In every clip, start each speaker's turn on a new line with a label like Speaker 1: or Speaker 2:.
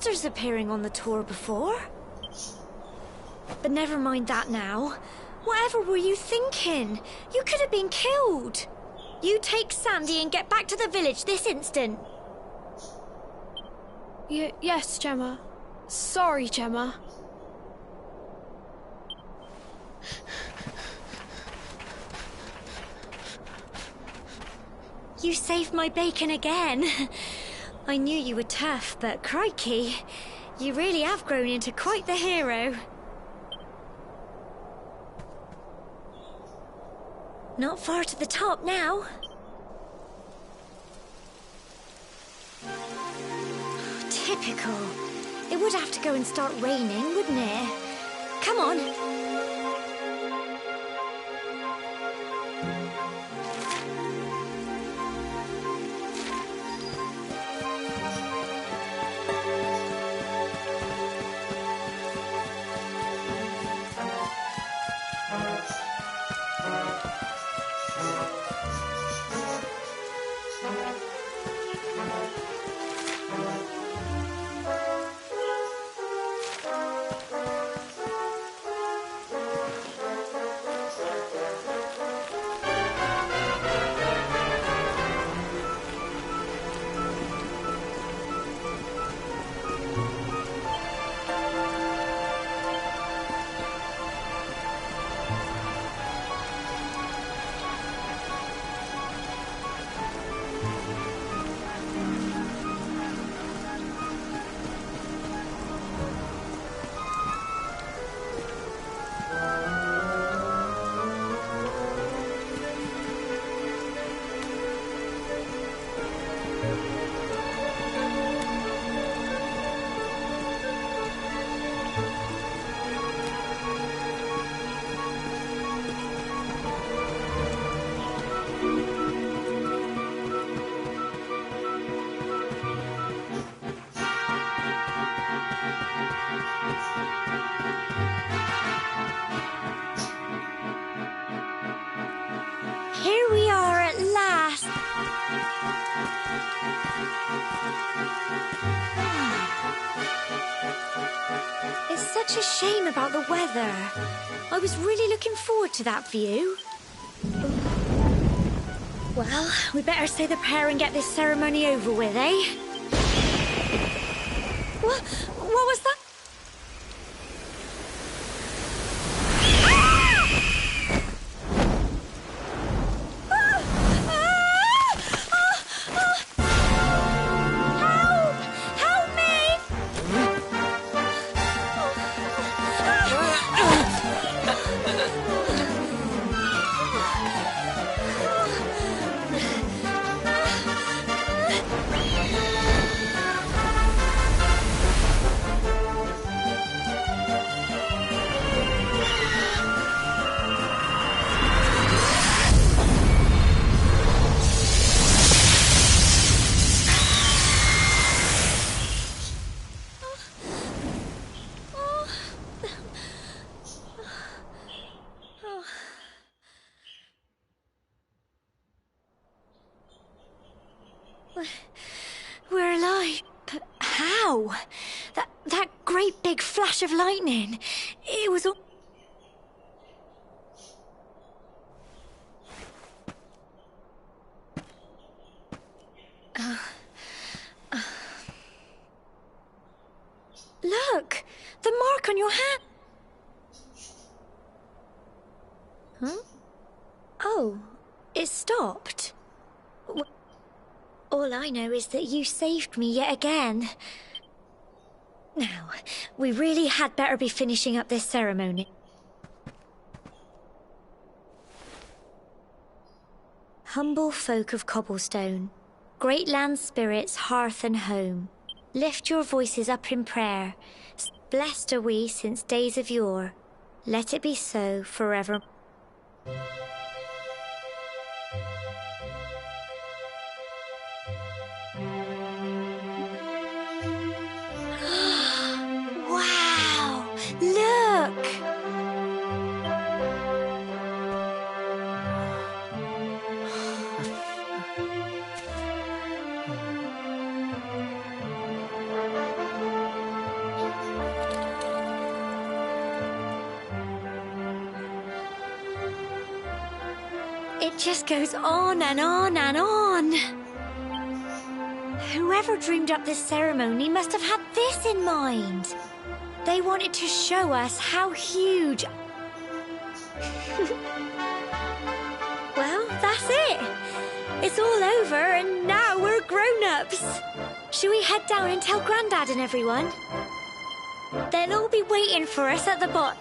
Speaker 1: monsters appearing on the tour before. But never mind that now. Whatever were you thinking? You could have been killed. You take Sandy and get back to the village this instant.
Speaker 2: Yes, Gemma. Sorry, Gemma.
Speaker 1: You saved my bacon again. I knew you were tough, but crikey, you really have grown into quite the hero. Not far to the top now. Typical. It would have to go and start raining, wouldn't it? Come on. Here we are at last. It's such a shame about the weather. I was really looking forward to that view. Well, we better say the prayer and get this ceremony over with, eh? What was that? We're alive. But how? That great big flash of lightning. It was all... Look! The mark on your hand! Huh? Oh, it stopped. All I know is that you saved me yet again. Now, we really had better be finishing up this ceremony. Humble folk of cobblestone, great land spirits, hearth and home, lift your voices up in prayer. Blessed are we since days of yore. Let it be so forever. Wow! Look! It just goes on and on and on. Whoever dreamed up this ceremony must have had this in mind. They wanted to show us how huge... Well, that's it. It's all over and now we're grown-ups. Shall we head down and tell Grandad and everyone? They'll all be waiting for us at the bot.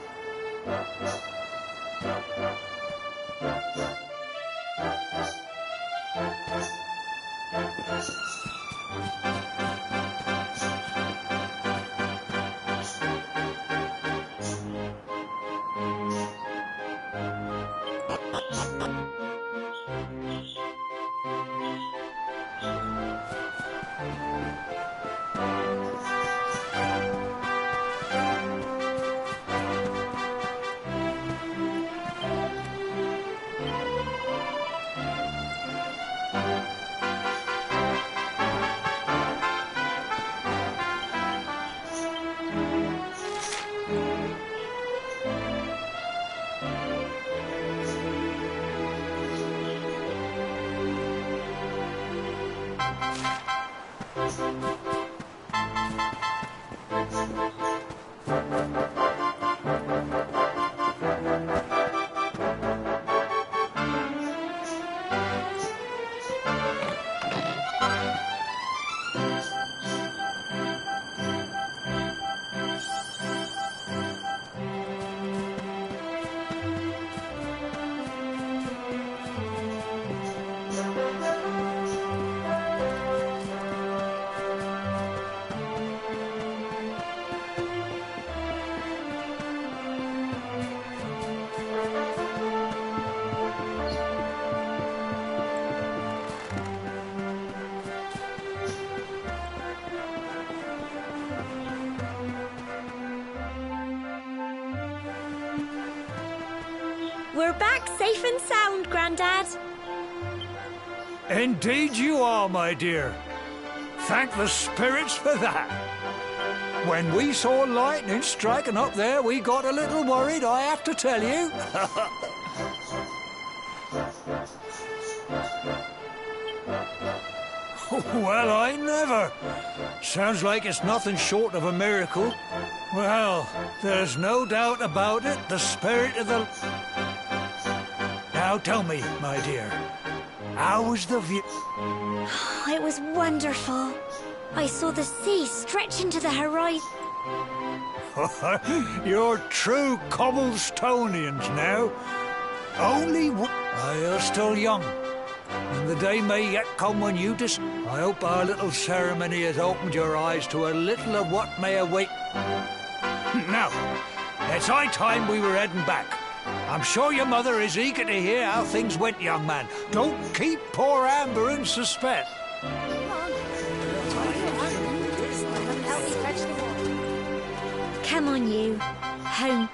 Speaker 1: We're back safe and sound, Grandad.
Speaker 3: Indeed you are, my dear. Thank the spirits for that. When we saw lightning striking up there, we got a little worried, I have to tell you. Well, I never. Sounds like it's nothing short of a miracle. Well, there's no doubt about it, the spirit of the... Now tell me, my dear, how was the view?
Speaker 1: It was wonderful. I saw the sea stretch into the horizon.
Speaker 3: You're true Cobblestonians now. You're still young. And the day may yet come when you I hope our little ceremony has opened your eyes to a little of what may await. Now, it's high time we were heading back. I'm sure your mother is eager to hear how things went, young man. Don't keep poor Amber in suspense.
Speaker 1: Come on, you. Home.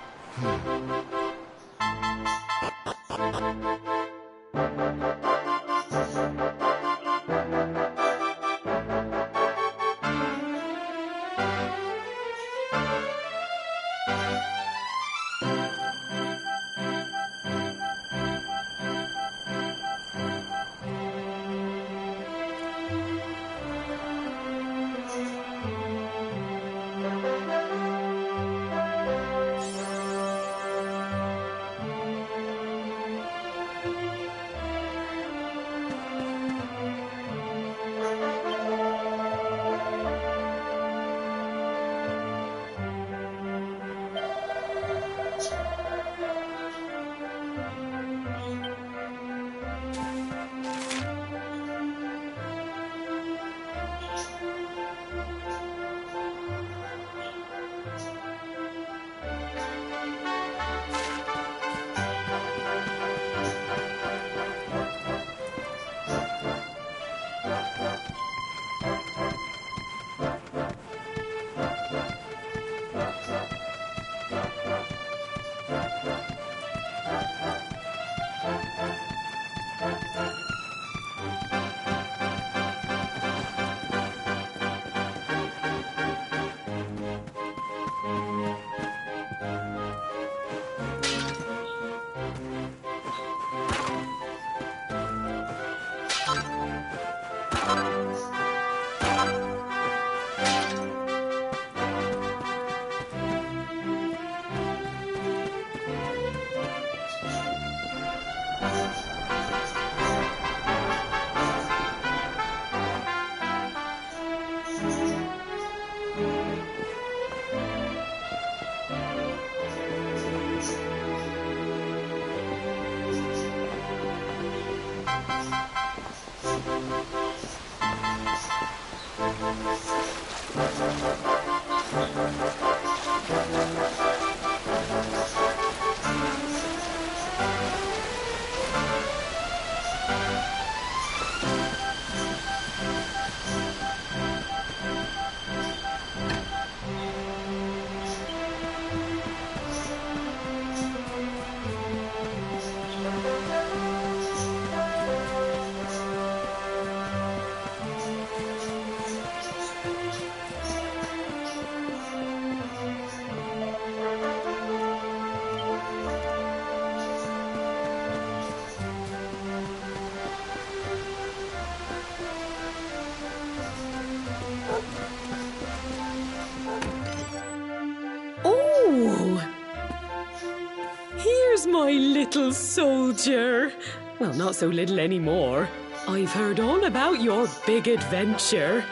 Speaker 4: there's my little soldier. Well, not so little anymore. I've heard all about your big adventure.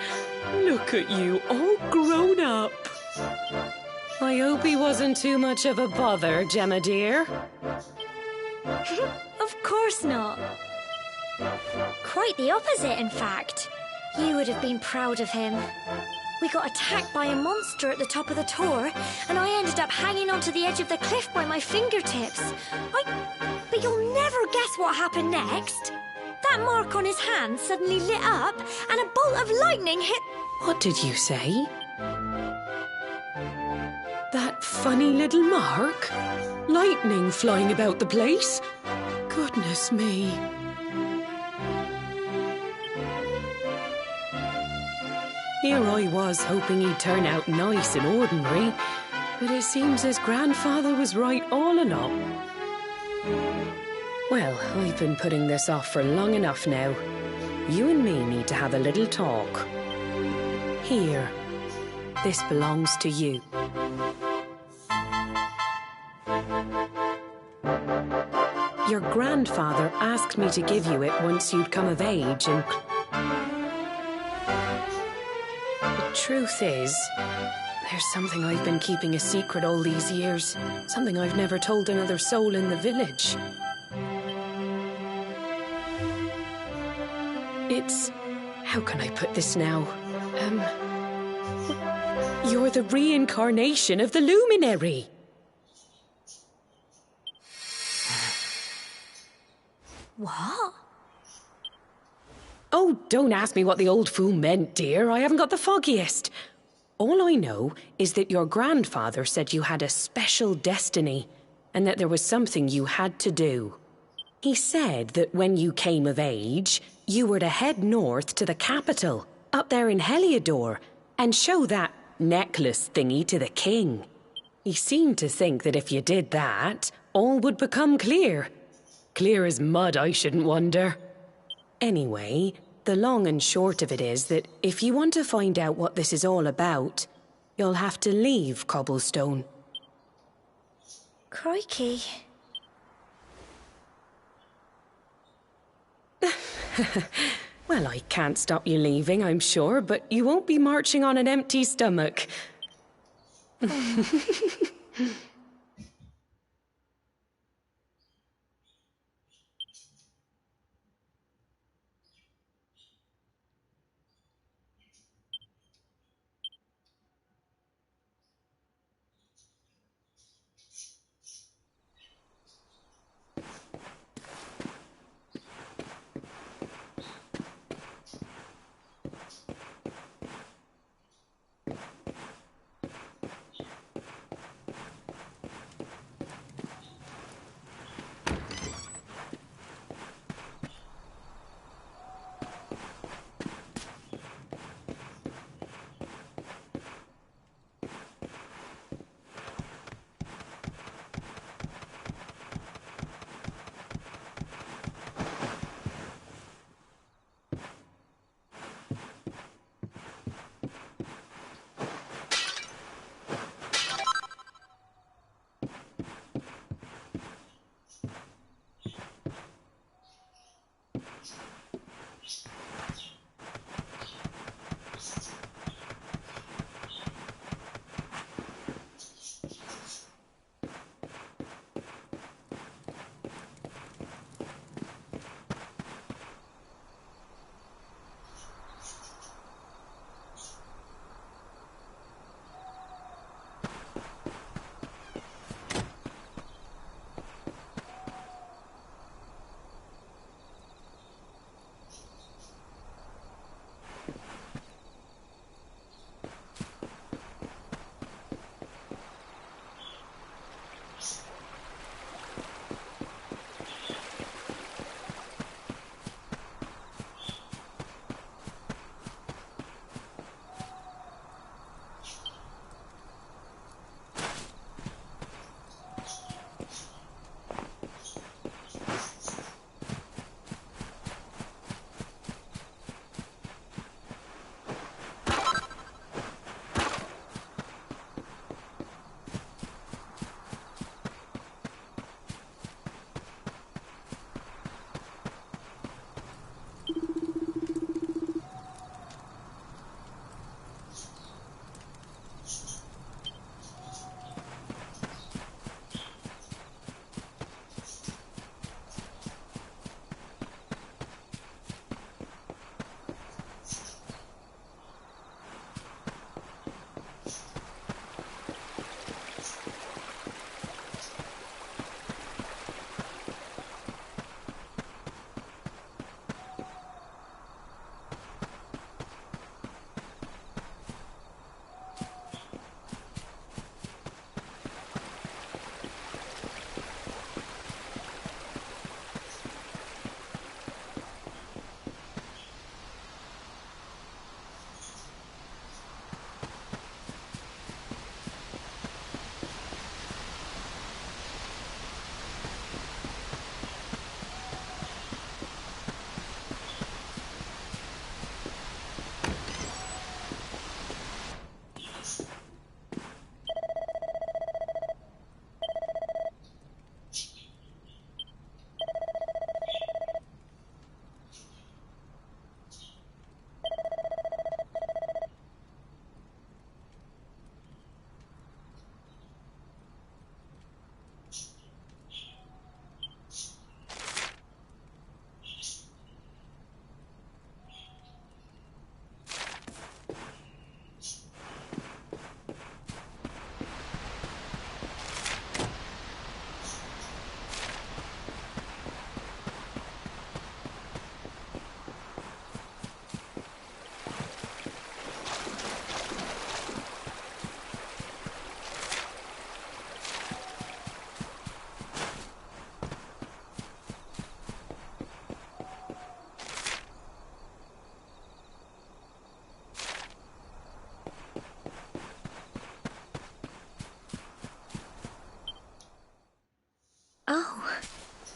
Speaker 4: Look at you, all grown up. I hope he wasn't too much of a bother, Gemma dear.
Speaker 1: Of course not. Quite the opposite, in fact. You would have been proud of him. We got attacked by a monster at the top of the tor, and I ended up hanging onto the edge of the cliff by my fingertips. But you'll never guess what happened next. That mark on his hand suddenly lit up, and a bolt of lightning hit...
Speaker 4: What did you say? That funny little mark? Lightning flying about the place? Goodness me. Here I was hoping he'd turn out nice and ordinary, but it seems his grandfather was right all along. Well, I've been putting this off for long enough now. You and me need to have a little talk. Here, this belongs to you. Your grandfather asked me to give you it once you'd come of age and... The truth is, there's something I've been keeping a secret all these years. Something I've never told another soul in the village. It's... How can I put this now? You're the reincarnation of the luminary.
Speaker 1: What?
Speaker 4: Oh, don't ask me what the old fool meant, dear. I haven't got the foggiest. All I know is that your grandfather said you had a special destiny and that there was something you had to do. He said that when you came of age, you were to head north to the capital, up there in Heliodor, and show that necklace thingy to the king. He seemed to think that if you did that, all would become clear. Clear as mud, I shouldn't wonder. Anyway, the long and short of it is that if you want to find out what this is all about, you'll have to leave Cobblestone.
Speaker 1: Crikey.
Speaker 4: Well, I can't stop you leaving, I'm sure, but you won't be marching on an empty stomach.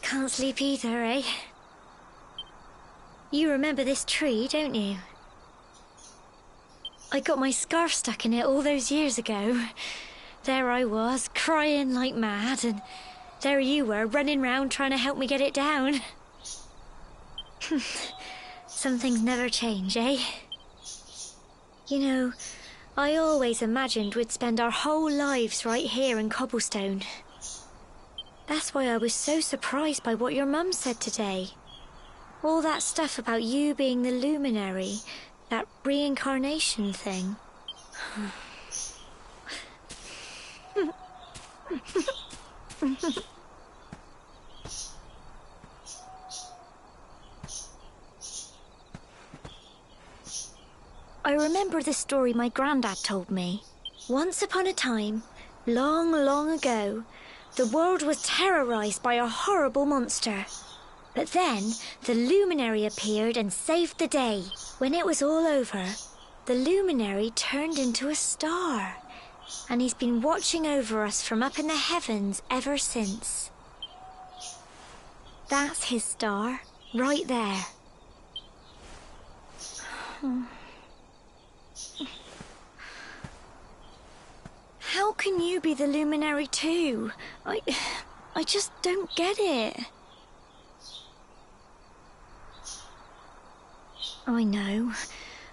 Speaker 1: Can't sleep either, eh? You remember this tree, don't you? I got my scarf stuck in it all those years ago. There I was, crying like mad, and there you were, running round trying to help me get it down. Some things never change, eh? You know, I always imagined we'd spend our whole lives right here in Cobblestone. That's why I was so surprised by what your mum said today. All that stuff about you being the luminary, that reincarnation thing. I remember the story my granddad told me. Once upon a time, long, long ago, the world was terrorized by a horrible monster. But then, the luminary appeared and saved the day. When it was all over, the luminary turned into a star. And he's been watching over us from up in the heavens ever since. That's his star, right there. How can you be the luminary too? I just don't get it. I know.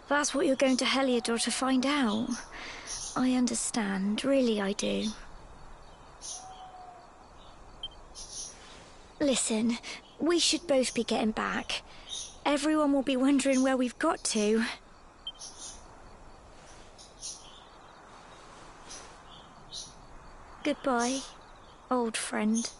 Speaker 1: That's what you're going to Heliodor to find out. I understand, really I do. Listen, we should both be getting back. Everyone will be wondering where we've got to. Goodbye, old friend.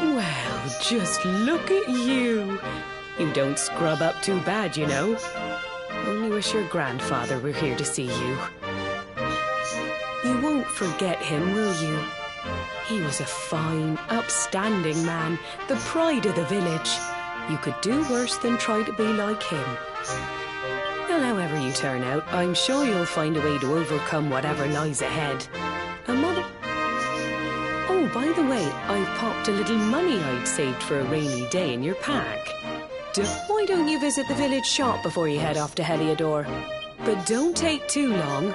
Speaker 4: Well, just look at you. You don't scrub up too bad, you know. Only wish your grandfather were here to see you. You won't forget him, will you? He was a fine, upstanding man, the pride of the village. You could do worse than try to be like him. Well, however you turn out, I'm sure you'll find a way to overcome whatever lies ahead. And Mother... Oh, by the way, I've popped a little money I'd saved for a rainy day in your pack. Why don't you visit the village shop before you head off to Heliodor? But don't take too long.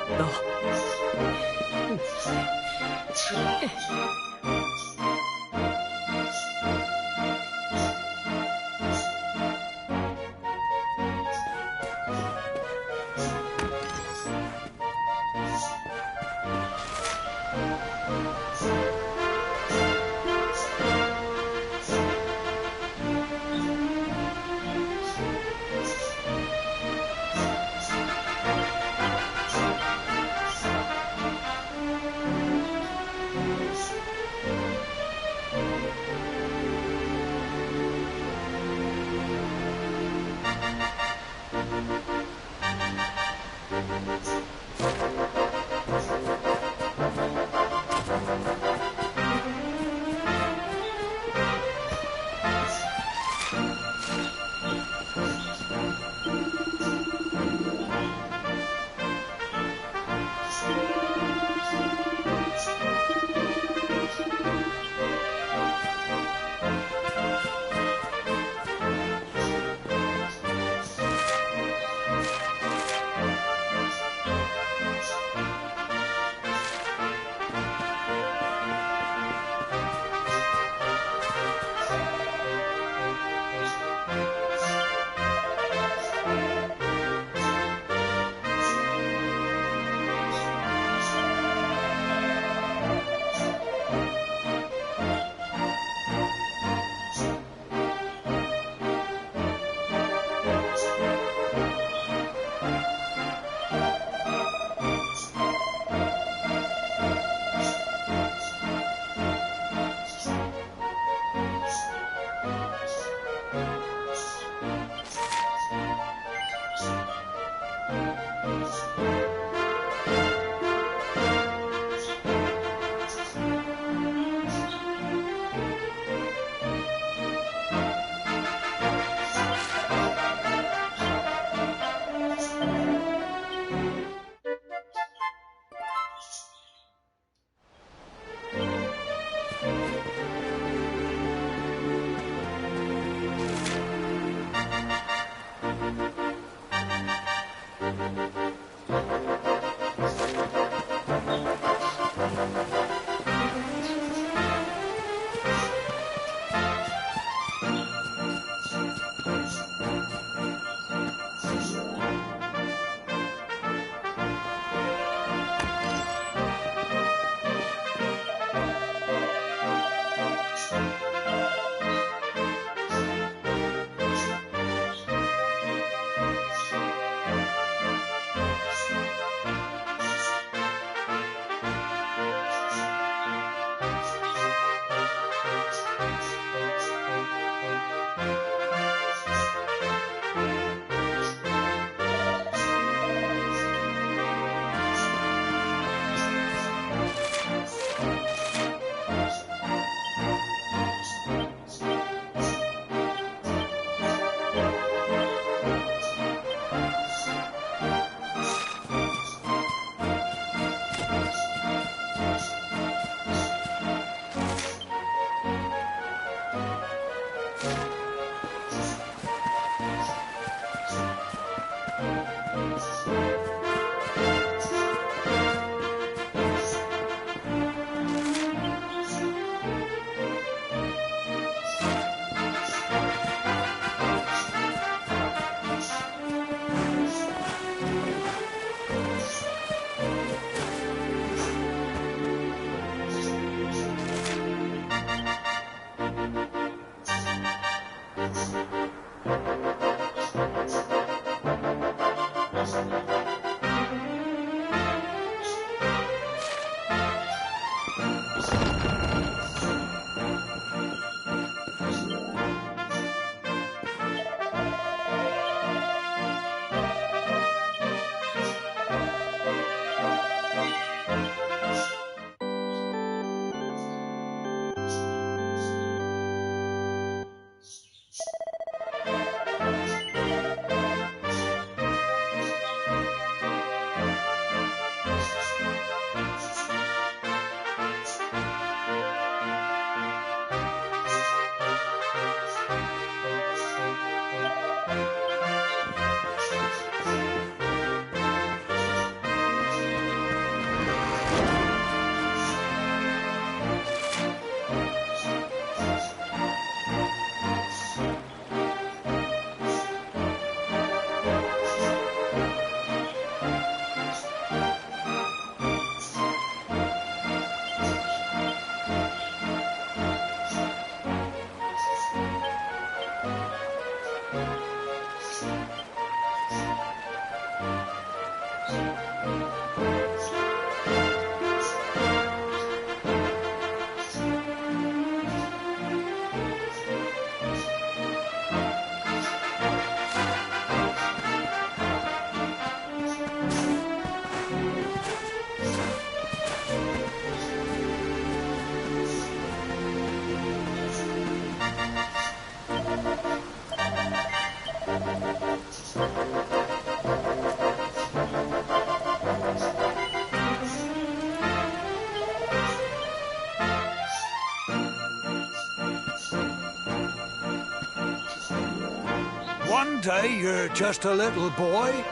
Speaker 3: One day you're just a little boy,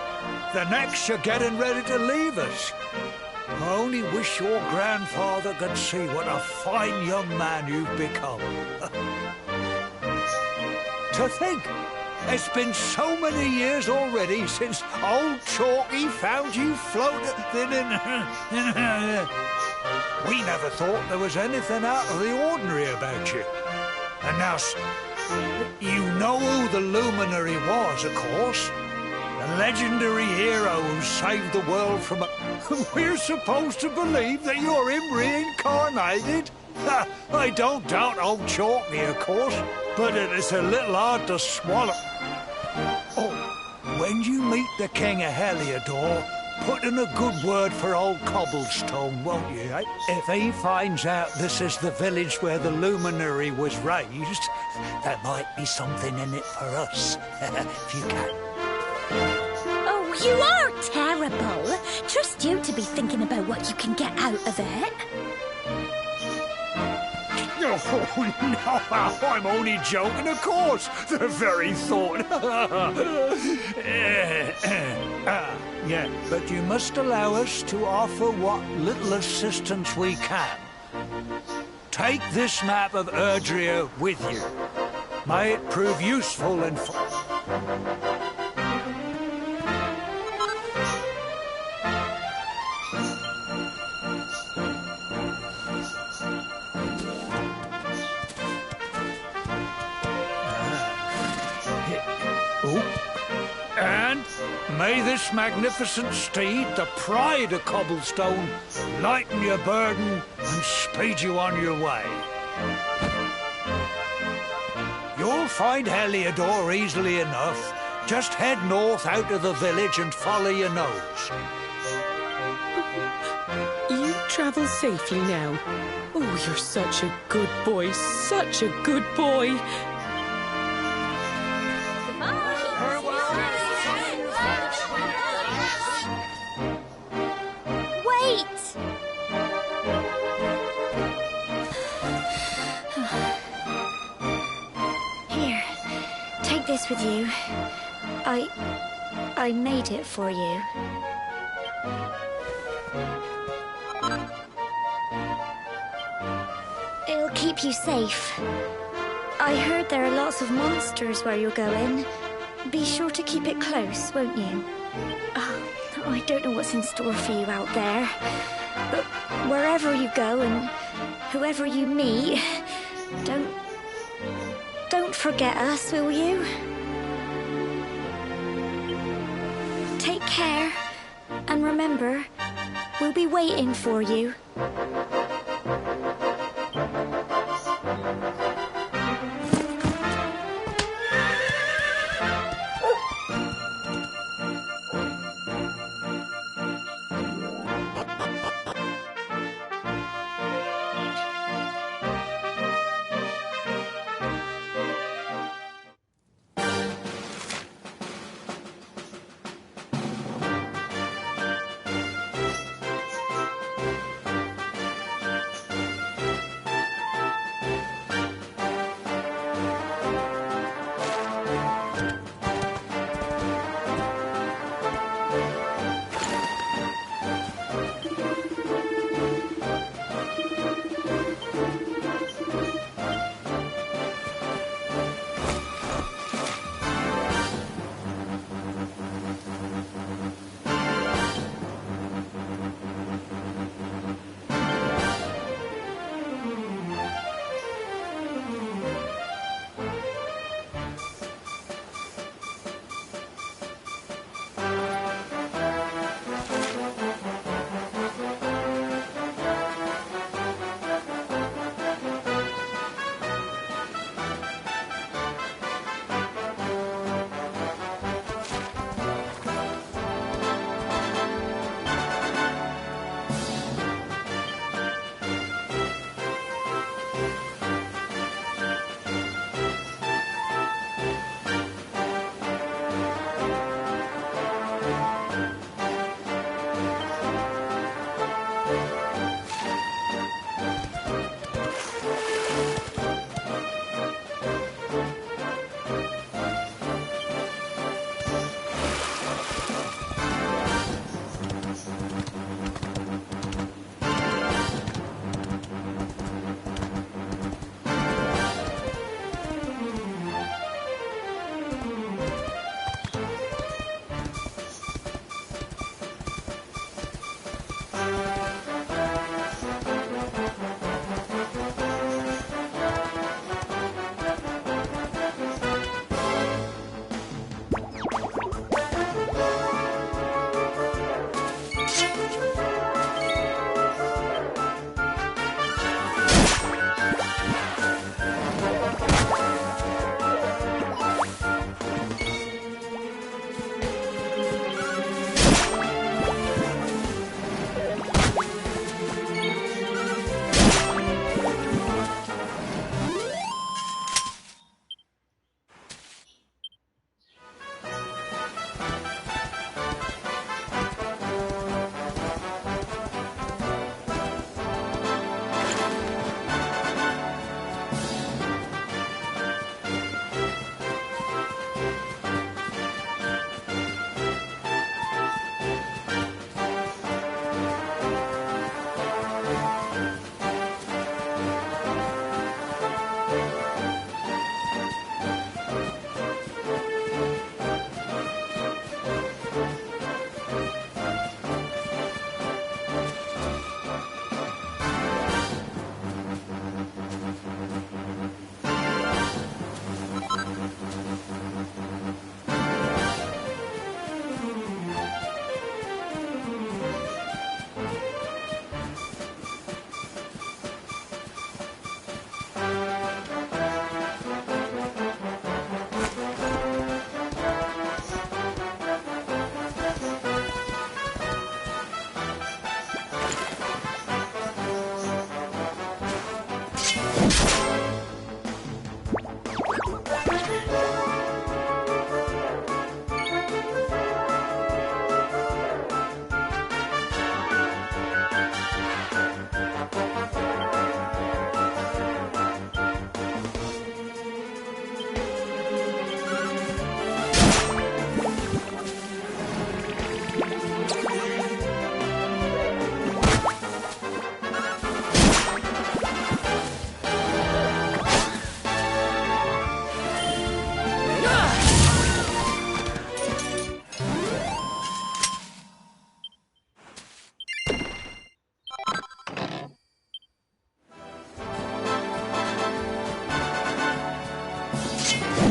Speaker 3: the next you're getting ready to leave us. I only wish your grandfather could see what a fine young man you've become. To think, it's been so many years already since old Chalky found you floating in... We never thought there was anything out of the ordinary about you. And now, you know who the luminary was, of course. The legendary hero who saved the world from a... We're supposed to believe that you're him reincarnated? I don't doubt old Chalky, of course, but it is a little hard to swallow. Oh, when you meet the King of Heliodor, put in a good word for old Cobblestone, won't you, eh? If he finds out this is the village where the luminary was raised, there might be something in it for us, if you can.
Speaker 5: Oh, you are terrible. Trust you to be thinking about what you can get out of it.
Speaker 3: Oh, no, I'm only joking, of course. The very thought. Yeah, but you must allow us to offer what little assistance we can. Take this map of Erdrea with you. May it prove useful and... And may this magnificent steed, the pride of Cobblestone, lighten your burden and speed you on your way. You'll find Heliodor easily enough. Just head north out of the village and follow your nose.
Speaker 4: You travel safely now. Oh, you're such a good boy, such a good boy.
Speaker 1: This with you. I made it for you. It'll keep you safe. I heard there are lots of monsters where you're going. Be sure to keep it close, won't you? I don't know what's in store for you out there, but wherever you go and whoever you meet, don't forget us, will you? Take care, and remember, we'll be waiting for you.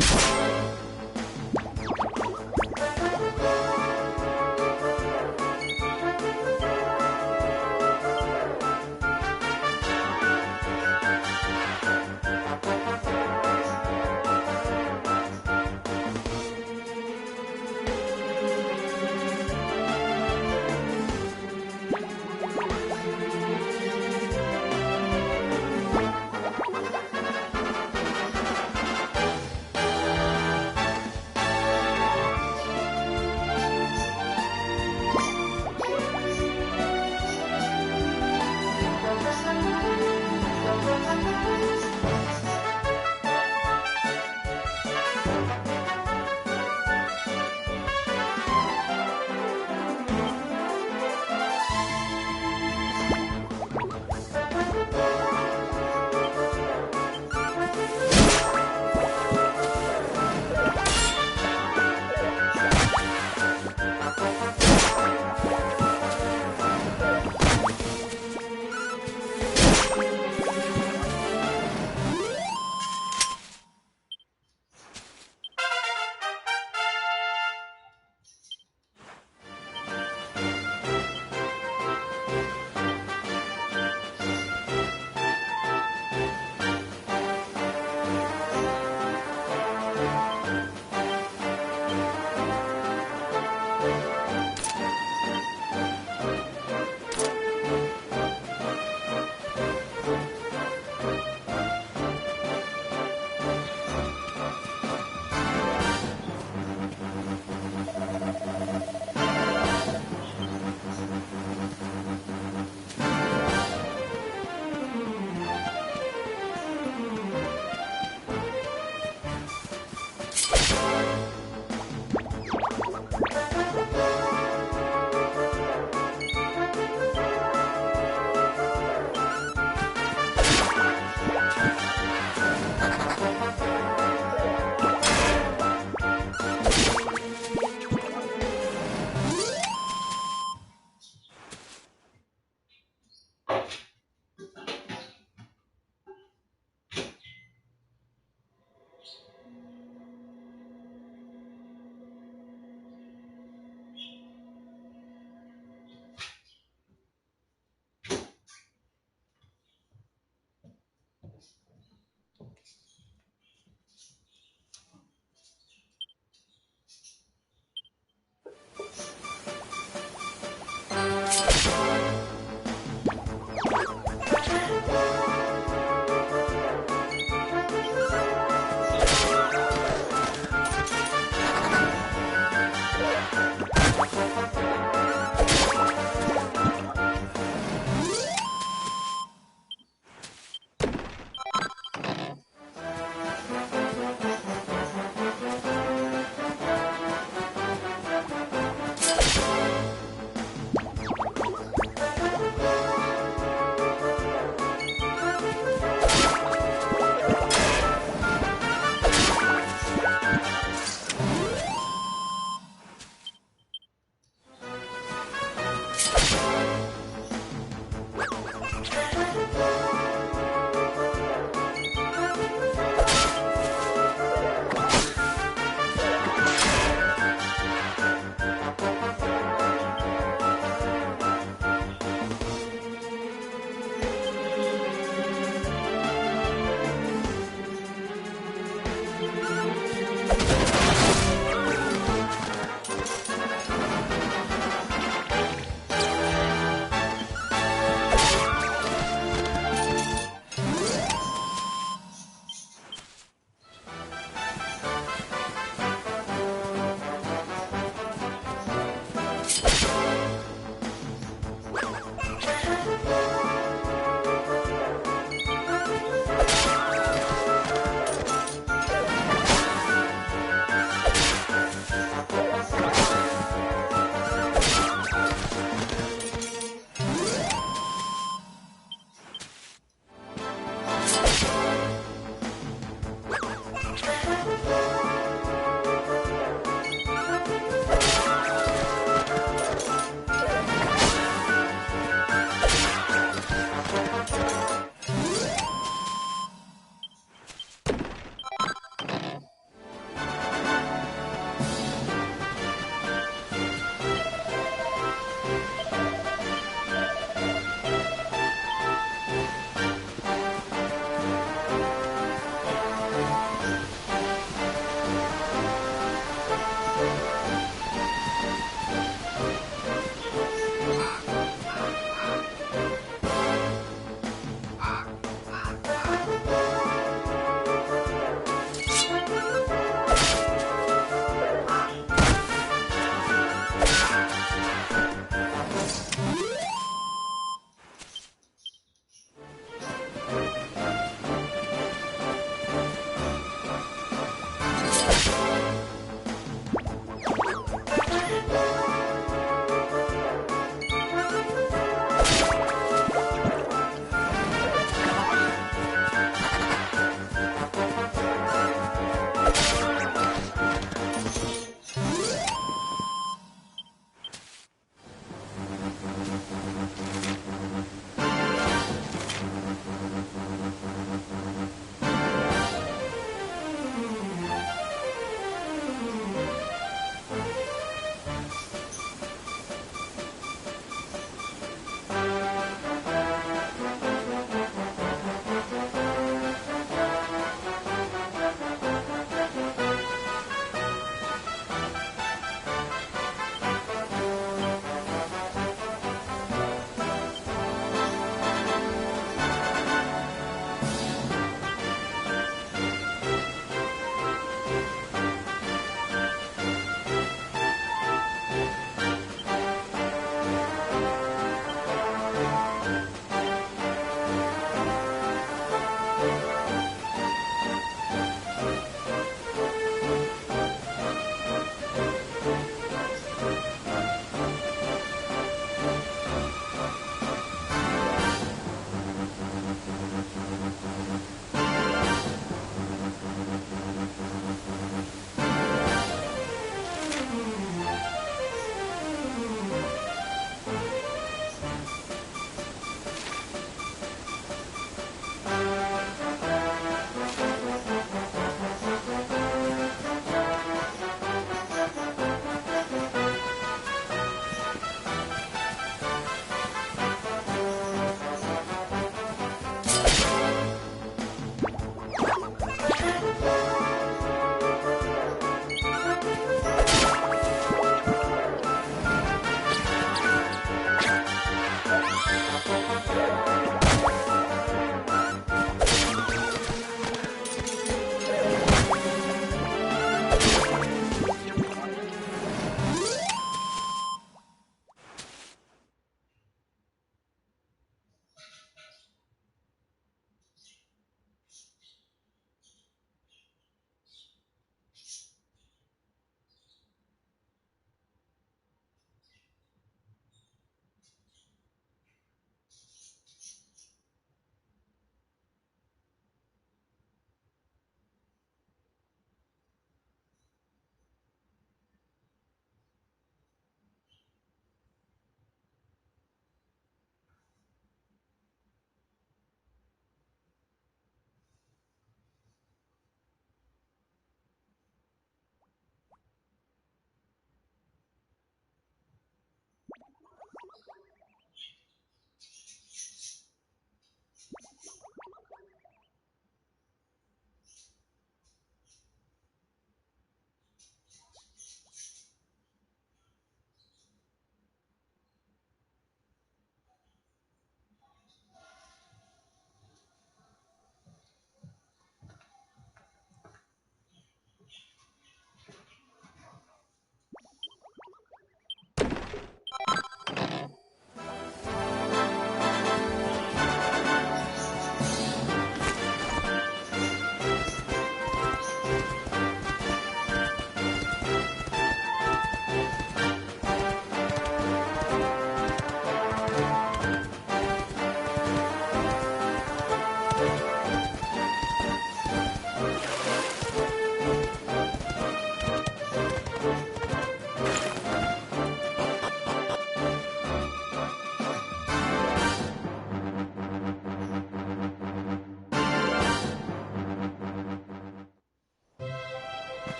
Speaker 3: You